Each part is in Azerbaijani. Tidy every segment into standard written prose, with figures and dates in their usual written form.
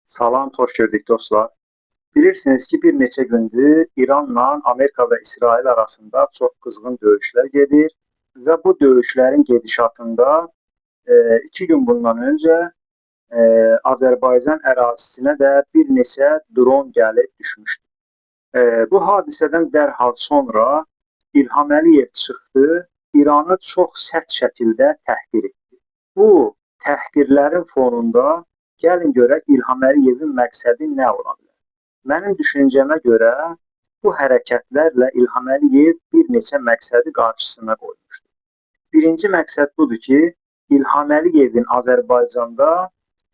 Salam, xoş gördük dostlar. Bilirsiniz ki, bir neçə gündür İranla Amerika və İsrail arasında çox qızğın döyüşlər gedir və bu döyüşlərin gedişatında 2 gün bundan öncə Azərbaycan ərazisinə də bir neçə dron gəlib düşmüşdü. Bu hadisədən dərhal sonra İlham Əliyev çıxdı, İranı çox sərt şəkildə təhqir etdi. Bu təhqirlərin fonunda gəlin görək İlham Əliyevin məqsədi nə ola bilər? Mənim düşüncəmə görə bu hərəkətlərlə İlham Əliyev bir neçə məqsədi qarşısına qoymuşdur. Birinci məqsəd budur ki, İlham Əliyevin Azərbaycanda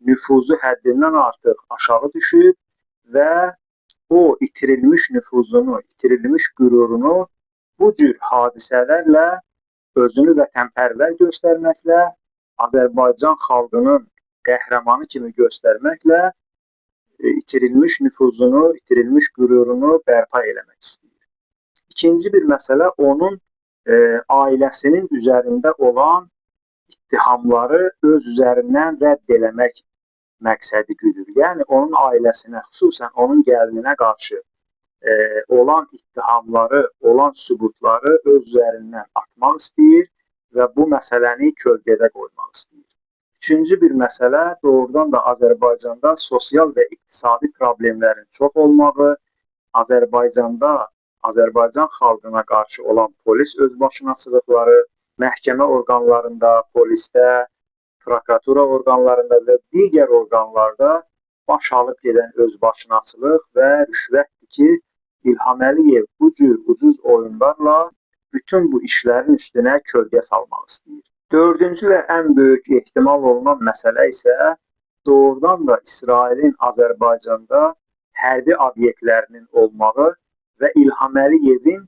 nüfuzu həddindən artıq aşağı düşüb və o itirilmiş nüfuzunu, itirilmiş qürurunu bu cür hadisələrlə özünü vətənpərvər göstərməklə, Azərbaycan xalqının qəhrəmanı kimi göstərməklə itirilmiş nüfuzunu, itirilmiş qürurunu bərpa eləmək istəyir. İkinci bir məsələ onun ailəsinin üzərində olan ittihamları öz üzərindən rədd eləmək məqsədi güdür. Yəni onun ailəsinə, xüsusən onun gəlininə qarşı olan ittihamları, olan sübutları öz üzərindən atmaq istəyir və bu məsələni kölgədə qoymaq istəyir. Üçüncü bir məsələ doğrudan da Azərbaycanda sosial və iqtisadi problemlərin çox olmağı, Azərbaycanda Azərbaycan xalqına qarşı olan polis özbaşınaçılıqları, məhkəmə orqanlarında, polisdə, prokuratura orqanlarında və digər orqanlarda baş alıb gedən özbaşınaçılıq və rüşvətdir ki, İlham Əliyev bu cür ucuz oyunlarla bütün bu işlərin üstünə kölgə salmaq istəyir. Dördüncü və ən böyük ehtimal olunan məsələ isə doğrudan da İsrailin Azərbaycanda hərbi obyektlərinin olmağı və İlham Əliyevin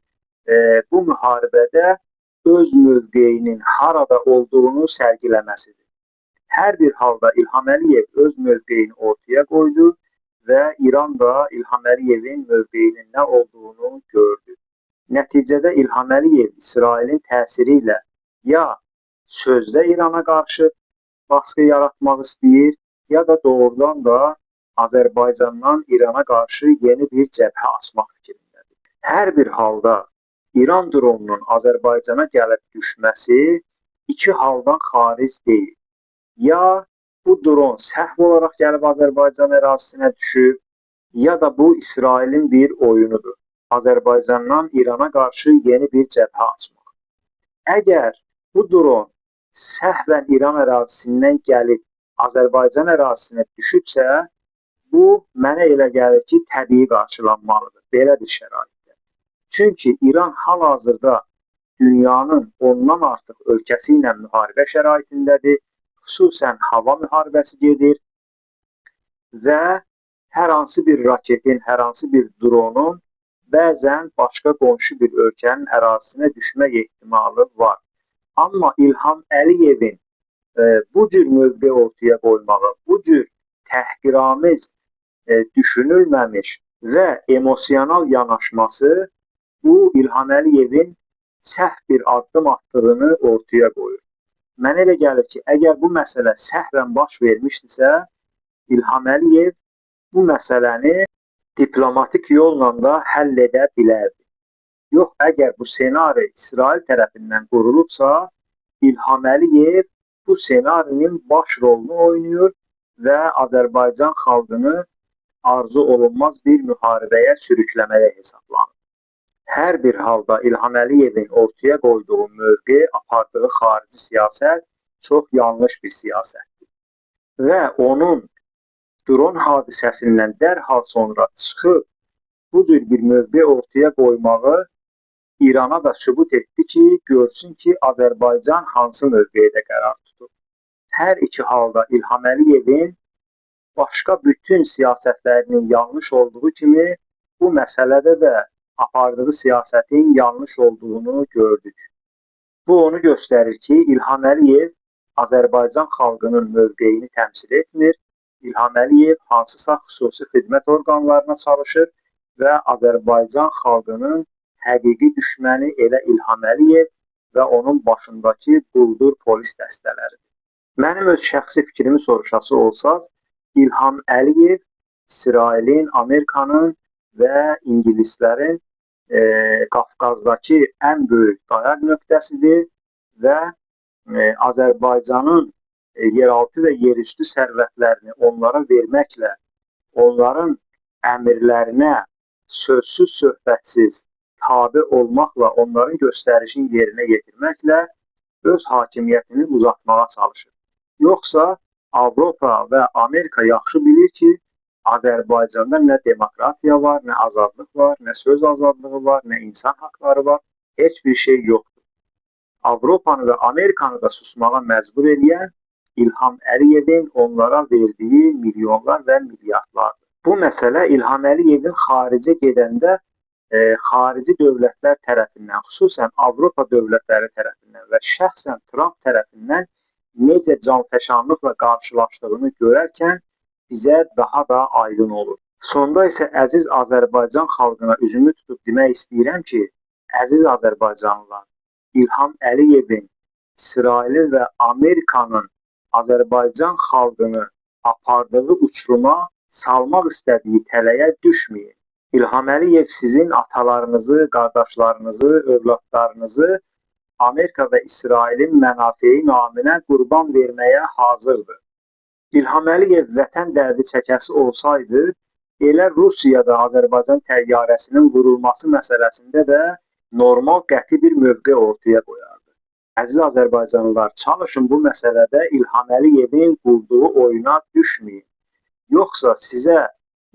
bu müharibədə öz mövqeyinin harada olduğunu sərgiləməsidir. Hər bir halda İlham Əliyev öz mövqeyini ortaya qoydu və İran da İlham Əliyevin mövqeyinin nə olduğunu gördü. Nəticədə İlham Əliyev İsrailin təsiri ilə ya sözdə İrana qarşı baskı yaratmaq istəyir, ya da doğrudan da Azərbaycandan İrana qarşı yeni bir cəbhə açmaq fikrindədir. Hər bir halda İran dronunun Azərbaycana gəlib düşməsi iki haldan xaric deyil. Ya bu dron səhv olaraq gəlib Azərbaycan ərazisinə düşüb, ya da bu İsrailin bir oyunudur. Azərbaycandan İrana qarşı yeni bir cəbhə açmaq. Əgər bu dron səhvən İran ərazisindən gəlib Azərbaycan ərazisinə düşübsə, bu mənə elə gəlir ki, təbii qarşılanmalıdır belə bir şəraitdə. Çünki İran hal-hazırda dünyanın ondan artıq ölkəsi ilə müharibə şəraitindədir. Xüsusən hava müharibəsi gedir və hər hansı bir raketin, hər hansı bir dronun bəzən başqa qonşu bir ölkənin ərazisinə düşmə ehtimalı var. Amma İlham Əliyevin bu cür mövqe ortaya qoymağı, bu cür təhqiramiz, düşünülməmiş və emosional yanaşması bu İlham Əliyevin səhv bir addım atdığını ortaya qoyur. Mənə elə gəlir ki, əgər bu məsələ səhvən baş vermişdirsə, İlham Əliyev bu məsələni diplomatik yolla da həll edə bilərdi. Yox, əgər bu senari İsrail tərəfindən qurulubsa, İlham Əliyev bu senarinin baş rolunu oynayır və Azərbaycan xalqını arzu olunmaz bir müharibəyə sürükləməyə hesablanır. Hər bir halda İlham Əliyevin ortaya qoyduğu mövqe, apardığı xarici siyasət çox yanlış bir siyasətdir. Və onun dron hadisəsindən dərhal sonra çıxıb bu cür bir mövqe ortaya qoymağı İrana da sübut etdi ki, görsün ki, Azərbaycan hansı mövqedə qərar tutur. Hər iki halda İlham Əliyevin başqa bütün siyasətlərinin yanlış olduğu kimi bu məsələdə də apardığı siyasətin yanlış olduğunu gördük. Bu onu göstərir ki, İlham Əliyev Azərbaycan xalqının mövqeyini təmsil etmir. İlham Əliyev hansısa xüsusi xidmət orqanlarına çalışır və Azərbaycan xalqının həqiqi düşməni elə İlham Əliyev və onun başındakı quldur polis dəstələridir. Mənim öz şəxsi fikrimi soruşası olsaz, İlham Əliyev İsrailin, Amerikanın və İngilislərin Qafqazdakı ən böyük dayaq nöqtəsidir və Azərbaycanın yeraltı və yerüstü sərvətlərini onlara verməklə, onların əmrlərinə sözsüz söhbətsiz tabe olmaqla, onların göstərişini yerinə yetirməklə öz hakimiyyətini uzatmağa çalışır. Yoxsa Avropa və Amerika yaxşı bilir ki, Azərbaycanda nə demokratiya var, nə azadlıq var, nə söz azadlığı var, nə insan haqları var, heç bir şey yoxdur. Avropanı və Amerikanı da susmağa məcbur edən İlham Əliyevin onlara verdiyi milyonlar və milyardlardır. Bu məsələ İlham Əliyevin xaricə gedəndə xarici dövlətlər tərəfindən, xüsusən Avropa dövlətləri tərəfindən və şəxsən Trump tərəfindən necə canfəşanlıqla qarşılaşdığını görərkən bizə daha da aydın olur. Sonda isə əziz Azərbaycan xalqına üzümü tutub demək istəyirəm ki, əziz Azərbaycanlılar, İlham Əliyevin, İsrailin və Amerikanın Azərbaycan xalqını apardığı uçuruma salmaq istədiyi tələyə düşməyin. İlham Əliyev sizin atalarınızı, qardaşlarınızı, övladlarınızı Amerika və İsrailin mənafeyi naminə qurban verməyə hazırdır. İlham Əliyev vətən dərdi çəkəsi olsaydı, elə Rusiyada Azərbaycan təyyarəsinin vurulması məsələsində də normal qəti bir mövqe ortaya qoyardı. Əziz Azərbaycanlılar, çalışın bu məsələdə İlham Əliyevin qurduğu oyuna düşməyin. Yoxsa sizə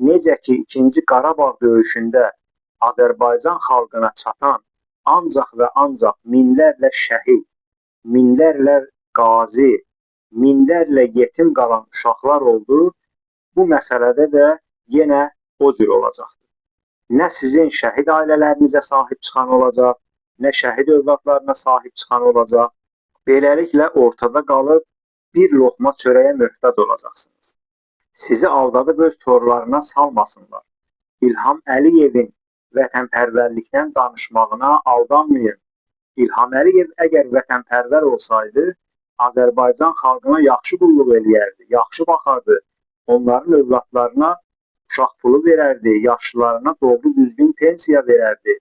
necə ki 2-ci Qarabağ döyüşündə Azərbaycan xalqına çatan ancaq və ancaq minlərlə şəhid, minlərlə qazi, minlərlə yetim qalan uşaqlar oldu, bu məsələdə də yenə o cür olacaqdır. Nə sizin şəhid ailələrinizə sahib çıxan olacaq, nə şəhid övladlarına sahib çıxan olacaq. Beləliklə ortada qalıb bir loğma çörəyə möhtac olacaqsınız. Sizi aldadıb öz torlarına salmasınlar. İlham Əliyevin vətənpərvərlikdən danışmağına aldanmayın. İlham Əliyev əgər vətənpərvər olsaydı, Azərbaycan xalqına yaxşı qulluq eləyərdi, yaxşı baxardı, onların övladlarına uşaq pulu verərdi, yaşlılarına doğru düzgün pensiya verərdi.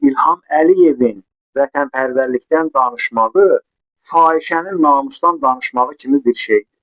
İlham Əliyevin vətənpərvərlikdən danışmağı fahişənin namusdan danışmağı kimi bir şeydir.